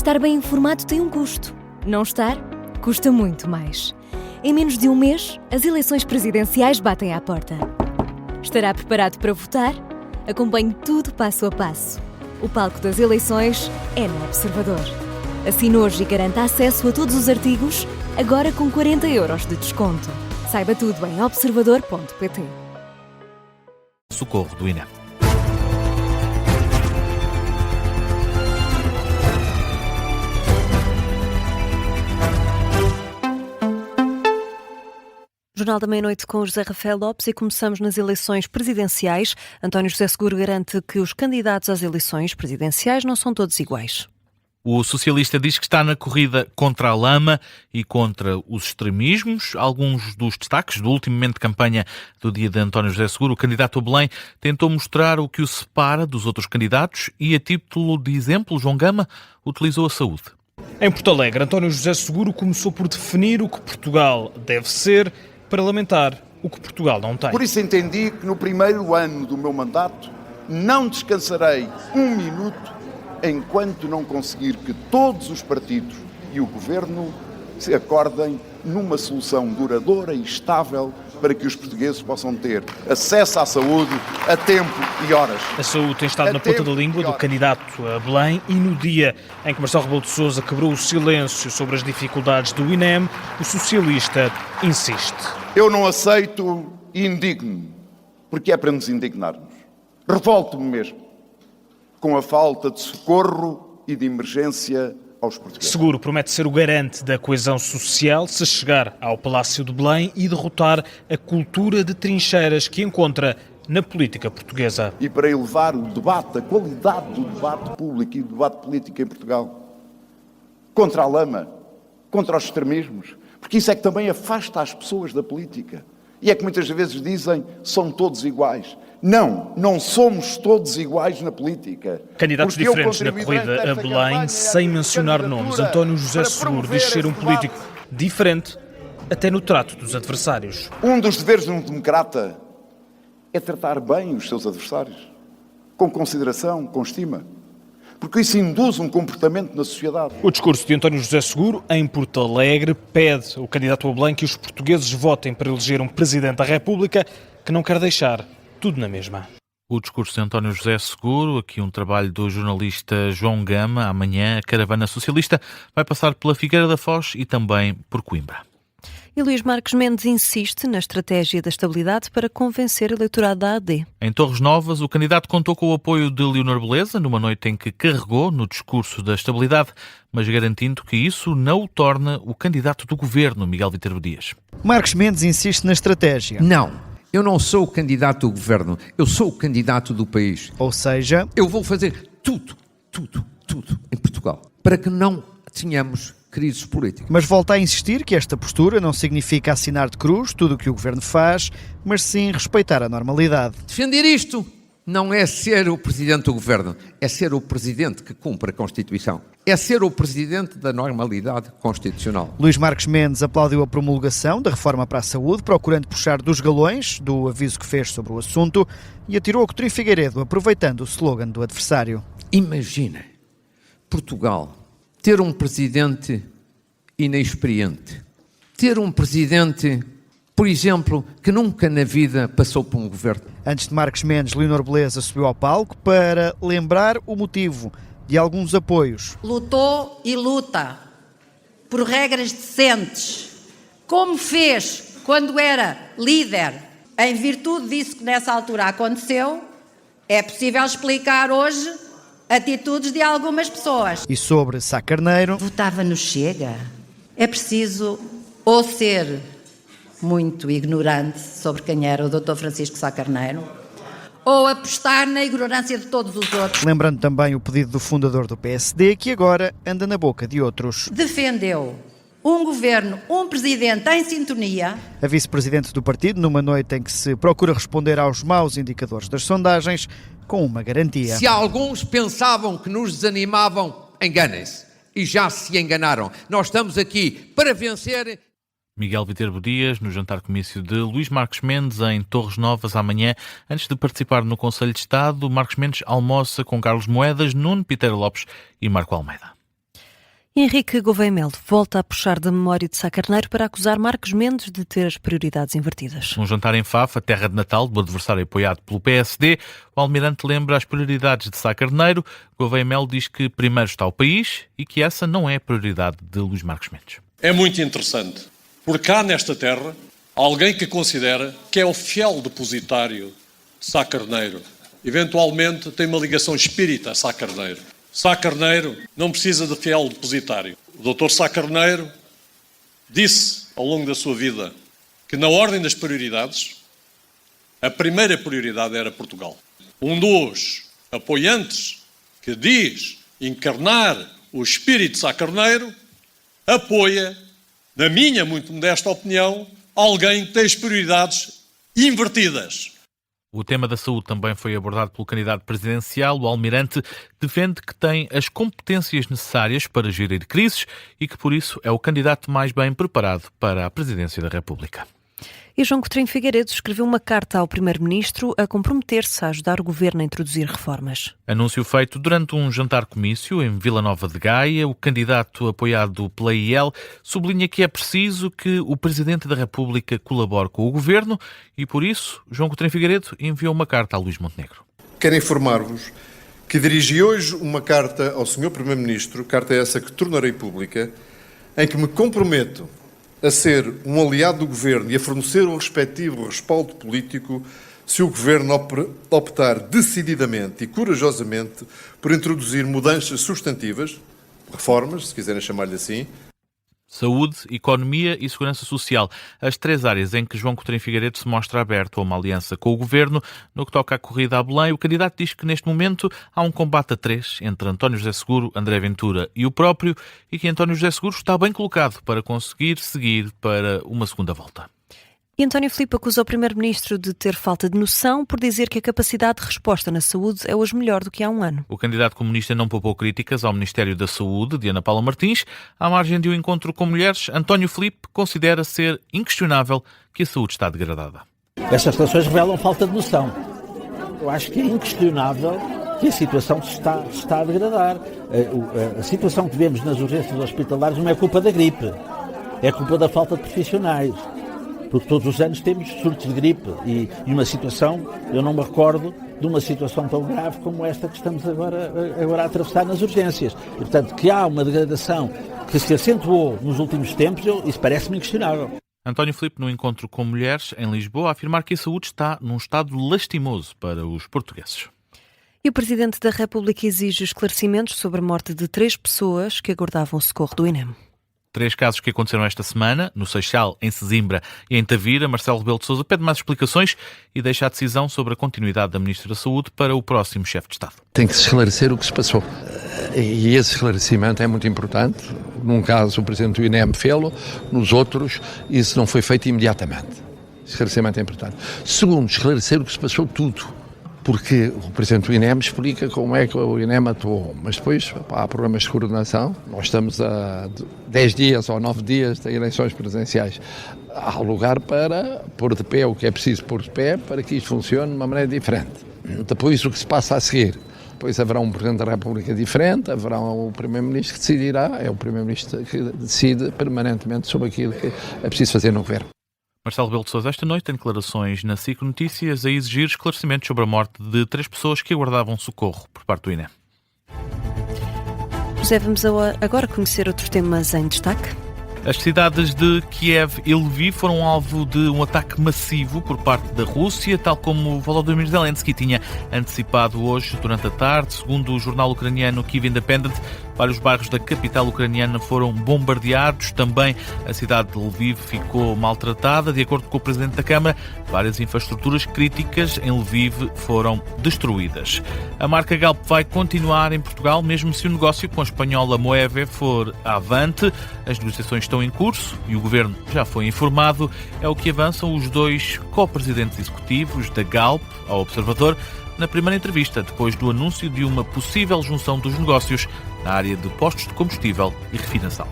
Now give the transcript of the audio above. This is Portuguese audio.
Estar bem informado tem um custo. Não estar, custa muito mais. Em menos de um mês, as eleições presidenciais batem à porta. Estará preparado para votar? Acompanhe tudo passo a passo. O palco das eleições é no Observador. Assine hoje e garanta acesso a todos os artigos, agora com 40 € de desconto. Saiba tudo em observador.pt. Socorro do INEM. Jornal da Meia-Noite com José Rafael Lopes e começamos nas eleições presidenciais. António José Seguro garante que os candidatos às eleições presidenciais não são todos iguais. O socialista diz que está na corrida contra a lama e contra os extremismos. Alguns dos destaques do último momento de campanha do dia de António José Seguro, o candidato a Belém, tentou mostrar o que o separa dos outros candidatos e, a título de exemplo, João Gama utilizou a saúde. Em Porto Alegre, António José Seguro começou por definir o que Portugal deve ser para lamentar o que Portugal não tem. Por isso entendi que no primeiro ano do meu mandato não descansarei um minuto enquanto não conseguir que todos os partidos e o Governo se acordem numa solução duradoura e estável para que os portugueses possam ter acesso à saúde a tempo e horas. A saúde tem estado na ponta da língua do candidato a Belém e no dia em que Marcelo Rebelo de Sousa quebrou o silêncio sobre as dificuldades do INEM, o socialista insiste. Eu não aceito e indigno-me, porque é para nos indignarmos. Revolto-me mesmo com a falta de socorro e de emergência aos portugueses. Seguro promete ser o garante da coesão social se chegar ao Palácio de Belém e derrotar a cultura de trincheiras que encontra na política portuguesa. E para elevar o debate, a qualidade do debate público e do debate político em Portugal, contra a lama, contra os extremismos, porque isso é que também afasta as pessoas da política. E é que muitas vezes dizem, são todos iguais. Não somos todos iguais na política. Candidatos diferentes na corrida a Belém, sem mencionar nomes. António José Seguro diz ser um político diferente, até no trato dos adversários. Um dos deveres de um democrata é tratar bem os seus adversários, com consideração, com estima, porque isso induz um comportamento na sociedade. O discurso de António José Seguro, em Porto Alegre, pede ao candidato a Belém que os portugueses votem para eleger um Presidente da República que não quer deixar tudo na mesma. O discurso de António José Seguro, aqui um trabalho do jornalista João Gama. Amanhã a caravana socialista vai passar pela Figueira da Foz e também por Coimbra. E Luís Marques Mendes insiste na estratégia da estabilidade para convencer o eleitorado da AD. Em Torres Novas, o candidato contou com o apoio de Leonor Beleza, numa noite em que carregou no discurso da estabilidade, mas garantindo que isso não o torna o candidato do governo, Miguel Viterbo Dias. Marques Mendes insiste na estratégia. Não. Eu não sou o candidato do governo, eu sou o candidato do país. Ou seja, eu vou fazer tudo em Portugal para que não tenhamos crises políticas. Mas volta a insistir que esta postura não significa assinar de cruz tudo o que o governo faz, mas sim respeitar a normalidade. Defender isto não é ser o presidente do governo, é ser o presidente que cumpre a Constituição. É ser o presidente da normalidade constitucional. Luís Marques Mendes aplaudiu a promulgação da reforma para a saúde, procurando puxar dos galões do aviso que fez sobre o assunto e atirou a Coutinho Figueiredo, aproveitando o slogan do adversário. Imagina Portugal ter um presidente inexperiente, ter um presidente, por exemplo, que nunca na vida passou por um governo. Antes de Marques Mendes, Leonor Beleza subiu ao palco para lembrar o motivo de alguns apoios. Lutou e luta por regras decentes, como fez quando era líder. Em virtude disso que nessa altura aconteceu, é possível explicar hoje atitudes de algumas pessoas. E sobre Sá Carneiro... Votava no Chega. É preciso ou ser muito ignorante sobre quem era o Dr. Francisco Sá Carneiro, ou apostar na ignorância de todos os outros. Lembrando também o pedido do fundador do PSD, que agora anda na boca de outros. Defendeu um governo, um presidente em sintonia. A vice-presidente do partido, numa noite em que se procura responder aos maus indicadores das sondagens, com uma garantia. Se alguns pensavam que nos desanimavam, enganem-se. E já se enganaram. Nós estamos aqui para vencer. Miguel Viterbo Dias, no jantar-comício de Luís Marques Mendes, em Torres Novas, amanhã. Antes de participar no Conselho de Estado, Marques Mendes almoça com Carlos Moedas, Nuno Piteira Lopes e Marco Almeida. Henrique Gouveia Melo volta a puxar da memória de Sá Carneiro para acusar Marcos Mendes de ter as prioridades invertidas. Num jantar em Faf, a terra de Natal do adversário apoiado pelo PSD, o almirante lembra as prioridades de Sá Carneiro. Gouveia Melo diz que primeiro está o país e que essa não é a prioridade de Luís Marcos Mendes. É muito interessante, porque há nesta terra alguém que considera que é o fiel depositário de Sá Carneiro. Eventualmente tem uma ligação espírita a Sá Carneiro. Sá Carneiro não precisa de fiel depositário. O Dr. Sá Carneiro disse ao longo da sua vida que na ordem das prioridades, a primeira prioridade era Portugal. Um dos apoiantes que diz encarnar o espírito de Sá Carneiro apoia, na minha muito modesta opinião, alguém que tem as prioridades invertidas. O tema da saúde também foi abordado pelo candidato presidencial. O almirante defende que tem as competências necessárias para gerir crises e que, por isso, é o candidato mais bem preparado para a presidência da República. E João Coutinho Figueiredo escreveu uma carta ao primeiro-ministro a comprometer-se a ajudar o governo a introduzir reformas. Anúncio feito durante um jantar-comício em Vila Nova de Gaia. O candidato apoiado pela IEL sublinha que é preciso que o Presidente da República colabore com o governo e, por isso, João Coutinho Figueiredo enviou uma carta a Luís Montenegro. Quero informar-vos que dirigi hoje uma carta ao Sr. Primeiro-Ministro, carta essa que tornarei pública, em que me comprometo a ser um aliado do Governo e a fornecer o respectivo respaldo político se o Governo optar decididamente e corajosamente por introduzir mudanças substantivas, reformas, se quiserem chamar-lhe assim. Saúde, economia e segurança social. As três áreas em que João Coutinho Figueiredo se mostra aberto a uma aliança com o Governo. No que toca à corrida a Belém, o candidato diz que neste momento há um combate a três entre António José Seguro, André Ventura e o próprio e que António José Seguro está bem colocado para conseguir seguir para uma segunda volta. E António Filipe acusa o primeiro-ministro de ter falta de noção por dizer que a capacidade de resposta na saúde é hoje melhor do que há um ano. O candidato comunista não poupou críticas ao Ministério da Saúde, de Ana Paula Martins. À margem de um encontro com mulheres, António Filipe considera ser inquestionável que a saúde está degradada. Estas relações revelam falta de noção. Eu acho que é inquestionável que a situação está a degradar. A situação que vemos nas urgências hospitalares não é culpa da gripe, é culpa da falta de profissionais. Porque todos os anos temos surtos de gripe e uma situação, eu não me recordo de uma situação tão grave como esta que estamos agora a atravessar nas urgências. E, portanto, que há uma degradação que se acentuou nos últimos tempos, isso parece-me inquestionável. António Filipe, no encontro com mulheres em Lisboa, a afirmar que a saúde está num estado lastimoso para os portugueses. E o Presidente da República exige esclarecimentos sobre a morte de 3 pessoas que aguardavam o socorro do INEM. 3 casos que aconteceram esta semana, no Seixal, em Sesimbra e em Tavira. Marcelo Rebelo de Sousa pede mais explicações e deixa a decisão sobre a continuidade da Ministra da Saúde para o próximo chefe de Estado. Tem que se esclarecer o que se passou. E esse esclarecimento é muito importante. Num caso, o Presidente do INEM fê-lo, nos outros, isso não foi feito imediatamente. Esclarecimento é importante. Segundo, esclarecer o que se passou tudo. Porque o Presidente do INEM explica como é que o INEM atuou, mas depois há problemas de coordenação. Nós estamos a 10 dias ou 9 dias de eleições presidenciais. Há lugar para pôr de pé o que é preciso pôr de pé para que isto funcione de uma maneira diferente. Depois o que se passa a seguir. Depois haverá um Presidente da República diferente, haverá o Primeiro-Ministro que decidirá, é o Primeiro-Ministro que decide permanentemente sobre aquilo que é preciso fazer no Governo. Marcelo Rebelo de Sousa esta noite tem declarações na SIC Notícias a exigir esclarecimentos sobre a morte de 3 pessoas que aguardavam socorro por parte do INEM. José, vamos agora conhecer outros temas em destaque. As cidades de Kiev e Lviv foram alvo de um ataque massivo por parte da Rússia, tal como o Volodymyr Zelensky tinha antecipado hoje durante a tarde. Segundo o jornal ucraniano Kyiv Independent, vários bairros da capital ucraniana foram bombardeados. Também a cidade de Lviv ficou maltratada. De acordo com o Presidente da Câmara, várias infraestruturas críticas em Lviv foram destruídas. A marca Galp vai continuar em Portugal, mesmo se o negócio com a espanhola Moeve for avante. As negociações estão em curso e o Governo já foi informado. É o que avançam os 2 co-presidentes executivos da Galp ao Observador na primeira entrevista, depois do anúncio de uma possível junção dos negócios na área de postos de combustível e refinação.